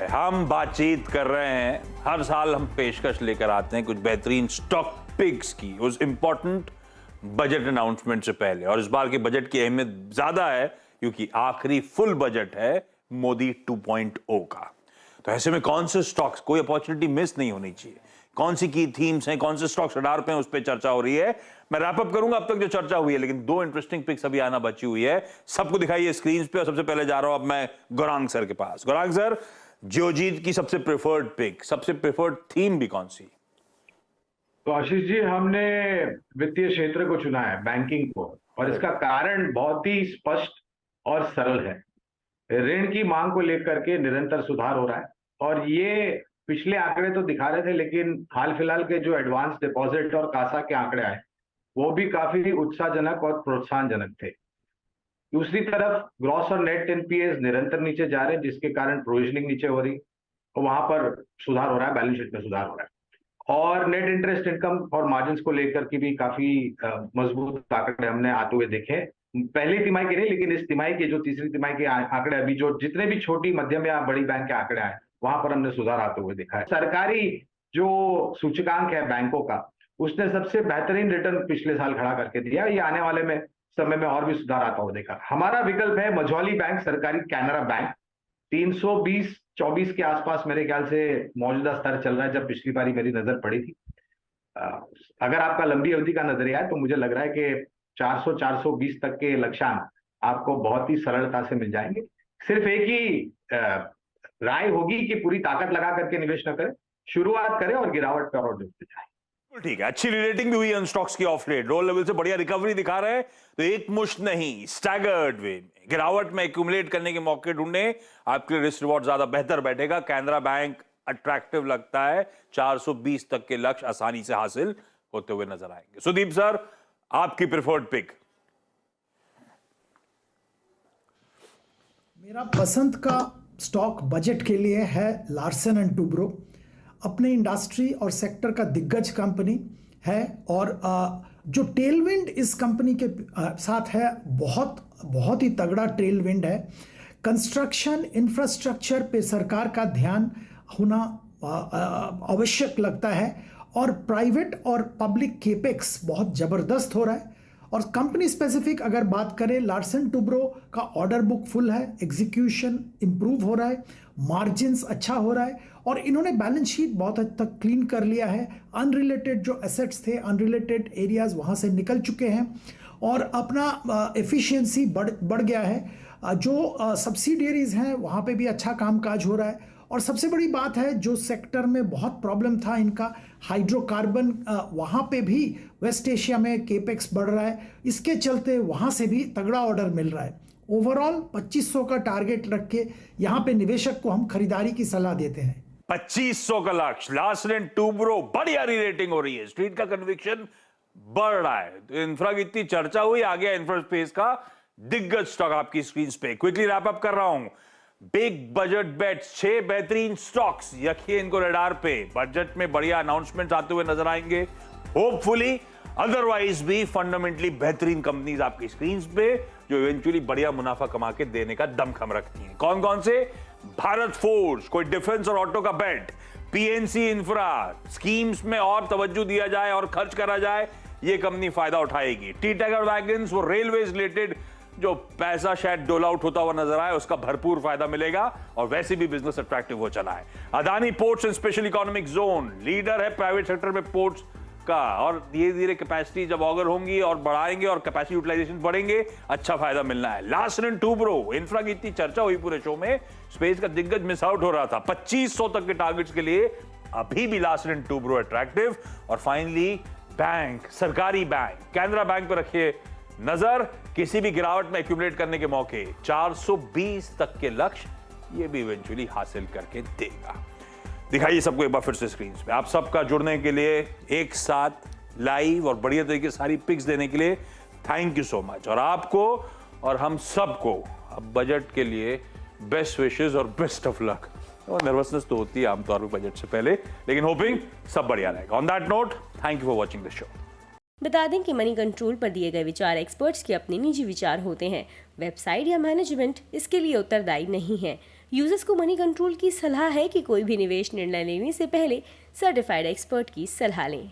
है, हम बातचीत कर रहे हैं। हर साल हम पेशकश लेकर आते हैं कुछ बेहतरीन स्टॉक पिक्स की उस इंपॉर्टेंट बजट अनाउंसमेंट से पहले, और इस बार के बजट की अहमियत ज्यादा है क्योंकि आखिरी फुल बजट है मोदी 2.0 का। तो ऐसे में कौन से स्टॉक्स, कोई अपॉर्चुनिटी मिस नहीं होनी चाहिए, कौन सी की थीम्स हैं, कौन से स्टॉक्स रडार पे हैं, उस पर चर्चा हो रही है। मैं रैप अप करूंगा अब तक जो चर्चा हुई है, लेकिन दो इंटरेस्टिंग पिक्स अभी आना बची हुई है, सबको दिखाइए स्क्रीन पे। और सबसे पहले जा रहा हूं अब मैं गौरांग सर के पास। गौरांग सर, जियोजीत की सबसे प्रेफर्ड पिक, सबसे प्रेफर्ड थीम भी कौन सी? तो आशीष जी, हमने वित्तीय क्षेत्र को चुना है, बैंकिंग को, और इसका कारण बहुत ही स्पष्ट और सरल है। ऋण की मांग को लेकर के निरंतर सुधार हो रहा है, और ये पिछले आंकड़े तो दिखा रहे थे, लेकिन हाल फिलहाल के जो एडवांस डिपॉजिट और कासा के आंकड़े आए वो भी काफी उत्साहजनक और प्रोत्साहनजनक थे। दूसरी तरफ ग्रॉस और नेट एनपीएस निरंतर नीचे जा रहे हैं, जिसके कारण प्रोविजनिंग नीचे हो रही, तो वहां पर सुधार हो रहा है, बैलेंस शीट में सुधार हो रहा है। और नेट इंटरेस्ट इनकम और मार्जिन्स को लेकर के भी काफी मजबूत आंकड़े हमने आते हुए देखे। पहली तिमाही के नहीं, लेकिन इस तिमाही के जो तीसरी तिमाही के आंकड़े अभी जो जितने भी छोटी मध्यम या बड़ी बैंक के आंकड़े आए वहां पर हमने सुधार आते हुए देखा है। सरकारी जो सूचकांक है बैंकों का, उसने सबसे बेहतरीन रिटर्न पिछले साल खड़ा करके दिया। ये आने वाले में समय में और भी सुधार आता हुआ देखा। हमारा विकल्प है मझौली बैंक, सरकारी कैनरा बैंक। 320-24 के आसपास मेरे ख्याल से मौजूदा स्तर चल रहा है, जब पिछली बारी मेरी नजर पड़ी थी। अगर आपका लंबी अवधि का नजरिया है तो मुझे लग रहा है कि 400-420 तक के लक्ष्यांक आपको बहुत ही सरलता से मिल जाएंगे। सिर्फ एक ही राय होगी कि पूरी ताकत लगा करके निवेश न करें, शुरुआत करें और गिरावट पर और जुड़ते जाए। ठीक है, अच्छी रिलेटिंग भी हुई है स्टॉक्स की ऑफ लेट, रोल लेवल से बढ़िया रिकवरी दिखा रहे हैं, तो एक मुश्त नहीं, स्टैगर्ड वे में गिरावट में एक्यूमुलेट करने के मौके ढूंढने, आपके रिस्क रिवॉर्ड ज्यादा बेहतर बैठेगा। कैनरा बैंक अट्रैक्टिव लगता है, 420 तक के लक्ष्य आसानी से हासिल होते हुए नजर आएंगे। सुदीप सर, आपकी प्रेफर्ड पिक? मेरा पसंद का स्टॉक बजट के लिए है लार्सन एंड टूब्रो। अपने इंडस्ट्री और सेक्टर का दिग्गज कंपनी है, और जो टेलविंड इस कंपनी के साथ है, बहुत ही तगड़ा टेलविंड है। कंस्ट्रक्शन इंफ्रास्ट्रक्चर पे सरकार का ध्यान होना आवश्यक लगता है, और प्राइवेट और पब्लिक केपेक्स बहुत ज़बरदस्त हो रहा है। और कंपनी स्पेसिफिक अगर बात करें, लार्सन टूब्रो का ऑर्डर बुक फुल है, एग्जीक्यूशन इंप्रूव हो रहा है, मार्जिन्स अच्छा हो रहा है, और इन्होंने बैलेंस शीट बहुत हद तक क्लीन कर लिया है। अनरिलेटेड जो एसेट्स थे, अनरिलेटेड एरियाज वहाँ से निकल चुके हैं, और अपना एफिशिएंसी बढ़ गया है। जो सब्सिडियरीज हैं वहाँ पे भी अच्छा कामकाज हो रहा है। और सबसे बड़ी बात है, जो सेक्टर में बहुत प्रॉब्लम था इनका, हाइड्रोकार्बन, वहाँ पे भी वेस्ट एशिया में केपेक्स बढ़ रहा है, इसके चलते वहाँ से भी तगड़ा ऑर्डर मिल रहा है। ओवरऑल 2500 का टारगेट रख के यहाँ पे निवेशक को हम खरीदारी की सलाह देते हैं। 2500 का लक्ष्य, लार्सन टूब्रो, बढ़िया रेटिंग हो रही है, स्ट्रीट का कन्विक्शन बढ़ रहा है। तो इंफ्रा की इतनी चर्चा हुई, आ गया इंफ्रा स्पेस का दिग्गज स्टॉक आपकी स्क्रीन पे। क्विकली रैप अप कर रहा हूं। बिग बजट बेट्स, 6 बेहतरीन स्टॉक्स, रखिए इनको रडार पे। बजट में बढ़िया अनाउंसमेंट आते हुए नजर आएंगे, होपफुली। अदरवाइज भी फंडामेंटली बेहतरीन कंपनीज आपकी स्क्रीन पे, जो इवेंचुअली बढ़िया मुनाफा कमा के देने का दमखम रखती हैं। कौन कौन से? भारत फोर्स, कोई डिफेंस और ऑटो का बेट, पीएनसी इंफ्रा, स्कीम्स में और तवज्जो दिया जाए और खर्च करा जाए, ये कंपनी फायदा उठाएगी। टी टाइगर वैगन्स, वो रेलवे रिलेटेड जो पैसा शायद डोल आउट होता हुआ नजर आए, उसका भरपूर फायदा मिलेगा, और वैसे भी बिजनेस अट्रैक्टिव हो चला है। Adani ports and special economic zone, leader है प्राइवेट सेक्टर में पोर्ट्स का, और धीरे धीरे कैपेसिटी जब ऑगर होंगी और बढ़ाएंगे और कैपेसिटी यूटिलाइजेशन बढ़ेंगे, अच्छा फायदा मिलना है। लार्सन टूब्रो, इंफ्रा की इतनी चर्चा हुई पूरे शो में, स्पेस का दिग्गज मिस आउट हो रहा था। 2500 तक के टारगेट्स के लिए अभी भी लार्सन टूब्रो अट्रैक्टिव। और फाइनली बैंक, सरकारी बैंक, कैनरा बैंक पर रखिए नजर, किसी भी गिरावट में एक्यूमुलेट करने के मौके, 420 तक के लक्ष्य ये भी इवेंचुअली हासिल करके देगा। दिखाइए सबको एक बार फिर से स्क्रीन पे। आप सबका जुड़ने के लिए, एक साथ लाइव और बढ़िया तरीके से सारी पिक्स देने के लिए थैंक यू सो मच। और आपको और हम सबको अब बजट के लिए बेस्ट विशेस और बेस्ट ऑफ लक। और नर्वसनेस तो होती है आमतौर पर बजट से पहले, लेकिन होपिंग सब बढ़िया रहेगा। On that note, thank you for watching this show. बता दें कि मनी कंट्रोल पर दिए गए विचार एक्सपर्ट्स के अपने निजी विचार होते हैं। वेबसाइट या मैनेजमेंट इसके लिए उत्तरदायी नहीं है। यूजर्स को मनी कंट्रोल की सलाह है कि कोई भी निवेश निर्णय लेने से पहले सर्टिफाइड एक्सपर्ट की सलाह लें।